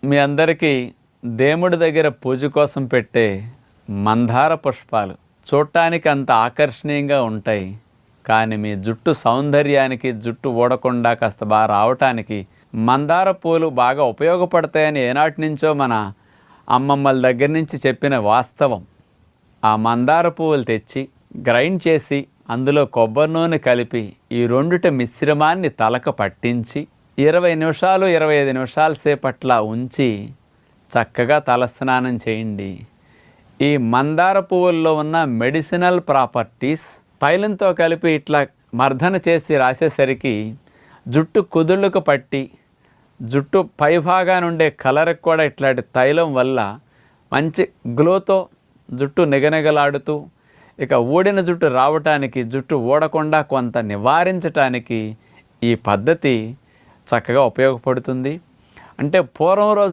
మీ అందరికీ దేవుడి దగ్గర పూజ కోసం పెట్టే మందార పుష్పాలు చూడటానికి అంత ఆకర్షణీయంగా ఉంటాయి. కానీ మీ జుట్టు సౌందర్యానికి, జుట్టు ఊడకుండా కాస్త బాగా రావటానికి మందార పూలు బాగా ఉపయోగపడతాయని ఏనాటి నుంచో మన అమ్మమ్మల దగ్గర నుంచి చెప్పిన వాస్తవం. ఆ మందార పువ్వులు తెచ్చి గ్రైండ్ చేసి అందులో కొబ్బరి నూనె కలిపి ఈ రెండిటి మిశ్రమాన్ని తలకు పట్టించి 20 నిమిషాలు 25 నిమిషాల సేపట్లా ఉంచి చక్కగా తలస్నానం చేయండి. ఈ మందార పువ్వుల్లో ఉన్న మెడిసినల్ ప్రాపర్టీస్ తైలంతో కలిపి ఇట్లా మర్దన చేసి రాసేసరికి జుట్టు కుదుళ్ళకు పట్టి జుట్టు పైభాగాన ఉండే కలర్కి కూడా ఇట్లాంటి తైలం వల్ల మంచి గ్లోతో జుట్టు నిగనిగలాడుతూ ఇక ఊడిన జుట్టు రావటానికి, జుట్టు ఊడకుండా కొంత నివారించటానికి ఈ పద్ధతి చక్కగా ఉపయోగపడుతుంది. అంటే పూర్వం రోజు